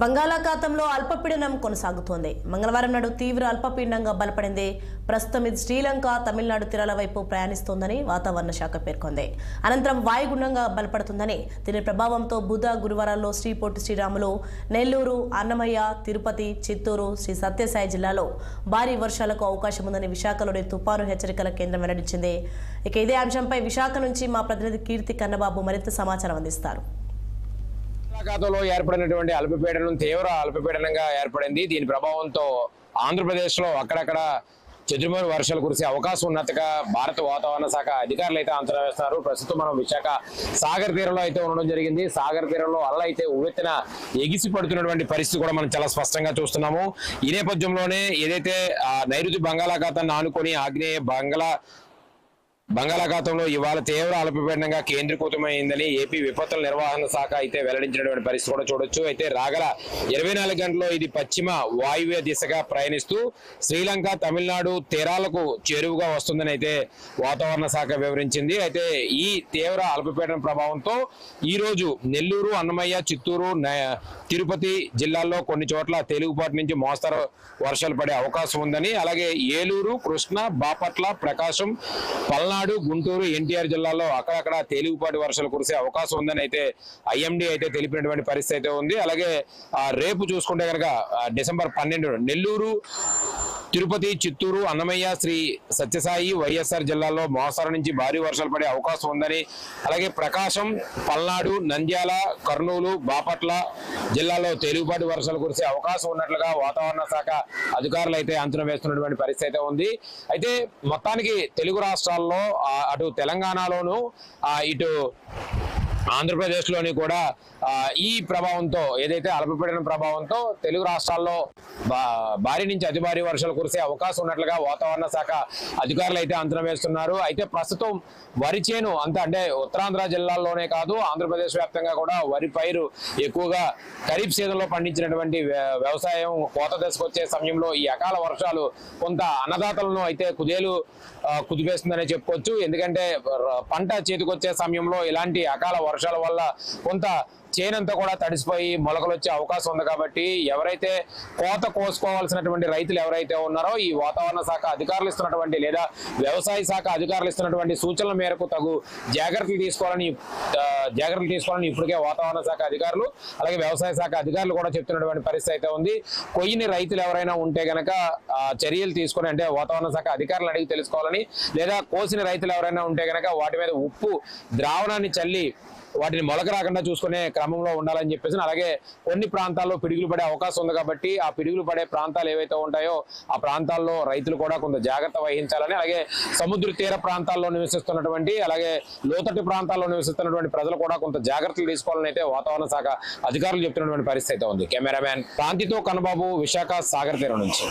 బంగాళాఖాతంలో అల్పపీడనం కొనసాగుతోంది. మంగళవారం నాడు తీవ్ర అల్పపీడనంగా బలపడింది. ప్రస్తుతం ఇది శ్రీలంక, తమిళనాడు తీరాల వైపు ప్రయాణిస్తోందని వాతావరణ శాఖ పేర్కొంది. అనంతరం వాయుగుండంగా బలపడుతుందని, దీని ప్రభావంతో బుధ, గురువారాల్లో శ్రీ పొట్టి శ్రీరాములు, నెల్లూరు, అన్నమయ్య, తిరుపతి, చిత్తూరు, శ్రీ సత్యసాయి జిల్లాలో భారీ వర్షాలకు అవకాశం ఉందని విశాఖలోని తుపాను హెచ్చరికల కేంద్రం వెల్లడించింది. ఇక ఇదే అంశంపై విశాఖ నుంచి మా ప్రతినిధి కీర్తి కన్నబాబు మరింత సమాచారం అందిస్తారు. బంగాళాఖాతంలో ఏర్పడినటువంటి అల్పపీడనం తీవ్ర అల్పపీడనంగా ఏర్పడింది. దీని ప్రభావంతో ఆంధ్రప్రదేశ్ లో అక్కడక్కడ చెదురుమరు వర్షాలు కురిసే అవకాశం ఉన్నట్టుగా భారత వాతావరణ శాఖ అధికారులు అయితే అంచనా వేస్తున్నారు. ప్రస్తుతం మనం విశాఖ సాగర్ తీరంలో అయితే ఉండడం జరిగింది. సాగర్ తీరంలో అల్ల అయితే ఉవ్వెత్తిన ఎగిసి పడుతున్నటువంటి పరిస్థితి కూడా మనం చాలా స్పష్టంగా చూస్తున్నాము. ఈ నేపథ్యంలోనే ఏదైతే నైరుతి బంగాళాఖాతాన్ని ఆనుకొని ఆగ్నేయ బంగాళాఖాతంలో ఇవాళ తీవ్ర అల్పపీడనంగా కేంద్రీకృతమైందని ఏపీ విపత్తుల నిర్వహణ శాఖ అయితే వెల్లడించినటువంటి పరిస్థితి కూడా చూడొచ్చు. అయితే రాగల 24 గంటల్లో ఇది పశ్చిమ వాయువ్య దిశగా ప్రయాణిస్తూ శ్రీలంక, తమిళనాడు తీరాలకు చేరువుగా వస్తుందని అయితే వాతావరణ శాఖ వివరించింది. అయితే ఈ తీవ్ర అల్పపీడన ప్రభావంతో ఈ రోజు నెల్లూరు, అన్నమయ్య, చిత్తూరు, తిరుపతి జిల్లాల్లో కొన్ని చోట్ల తేలికపాటి నుంచి మోస్తరు వర్షాలు పడే అవకాశం ఉందని, అలాగే ఏలూరు, కృష్ణా, బాపట్ల, ప్రకాశం, పల్నాడు, గుంటూరు, ఎన్టీఆర్ జిల్లాలో అక్కడక్కడ తేలికపాటి వర్షాలు కురిసే అవకాశం ఉందని అయితే ఐఎండీ అయితే తెలిపినటువంటి పరిస్థితి అయితే ఉంది. అలాగే రేపు చూసుకుంటే కనుక డిసెంబర్ 12 నెల్లూరు, తిరుపతి, చిత్తూరు, అన్నమయ్య, శ్రీ సత్యసాయి, వైఎస్ఆర్ జిల్లాల్లో మోస్తరు నుంచి భారీ వర్షాలు పడే అవకాశం ఉందని, అలాగే ప్రకాశం, పల్నాడు, నంద్యాల, కర్నూలు, బాపట్ల జిల్లాలో తేలికపాటి వర్షాలు కురిసే అవకాశం ఉన్నట్లుగా వాతావరణ శాఖ అధికారులు అయితే అంచనా వేస్తున్నటువంటి పరిస్థితి అయితే ఉంది. అయితే మొత్తానికి తెలుగు రాష్ట్రాల్లో అటు తెలంగాణలోను ఇటు ఆంధ్రప్రదేశ్ లోని కూడా ఈ ప్రభావంతో ఏదైతే అల్పపీడన ప్రభావంతో తెలుగు రాష్ట్రాల్లో భారీ నుంచి అతి భారీ వర్షాలు కురిసే అవకాశం ఉన్నట్లుగా వాతావరణ శాఖ అధికారులు అయితే అంచనా వేస్తున్నారు. అయితే ప్రస్తుతం వరి చేను అంటే ఉత్తరాంధ్ర జిల్లాల్లోనే కాదు, ఆంధ్రప్రదేశ్ వ్యాప్తంగా కూడా వరి పైరు ఎక్కువగా ఖరీఫ్ సీజన్ లో పండించినటువంటి వ్యవసాయం కోత దశకు వచ్చే సమయంలో ఈ అకాల వర్షాలు కొంత అన్నదాతలను అయితే కుదిపేస్తుందనే చెప్పుకోవచ్చు. ఎందుకంటే పంట చేతికొచ్చే సమయంలో ఇలాంటి అకాల వర్షాల వల్ల కొంత చేనంతా కూడా తడిసిపోయి మొలకలు వచ్చే అవకాశం ఉంది. కాబట్టి ఎవరైతే కోత కోసుకోవాల్సినటువంటి రైతులు ఎవరైతే ఉన్నారో ఈ వాతావరణ శాఖ అధికారులు ఇస్తున్నటువంటి లేదా వ్యవసాయ శాఖ అధికారులు ఇస్తున్నటువంటి సూచనల మేరకు తగు జాగ్రత్తలు తీసుకోవాలని ఇప్పటికే వాతావరణ శాఖ అధికారులు అలాగే వ్యవసాయ శాఖ అధికారులు కూడా చెప్తున్నటువంటి పరిస్థితి అయితే ఉంది. కొయ్యని రైతులు ఎవరైనా ఉంటే గనక చర్యలు తీసుకొని, అంటే వాతావరణ శాఖ అధికారులను అడిగి తెలుసుకోవాలని, లేదా కోసిన రైతులు ఎవరైనా ఉంటే గనక వాటి మీద ఉప్పు ద్రావణాన్ని చల్లి వాటిని మొలక రాకుండా చూసుకునే క్రమంలో ఉండాలని చెప్పేసి, అలాగే కొన్ని ప్రాంతాల్లో పిడుగులు పడే అవకాశం ఉంది. కాబట్టి ఆ పిడుగులు పడే ప్రాంతాలు ఏవైతే ఉంటాయో ఆ ప్రాంతాల్లో రైతులు కూడా కొంత జాగ్రత్త వహించాలని, అలాగే సముద్ర తీర ప్రాంతాల్లో నివసిస్తున్నటువంటి అలాగే లోతట్టు ప్రాంతాల్లో నివసిస్తున్నటువంటి ప్రజలు కూడా కొంత జాగ్రత్తలు తీసుకోవాలని అయితే వాతావరణ శాఖ అధికారులు చెప్తున్నటువంటి పరిస్థితి అయితే ఉంది. కెమెరామ్యాన్ కాంతితో కన్నబాబు, విశాఖ సాగర్ తీరం నుంచి.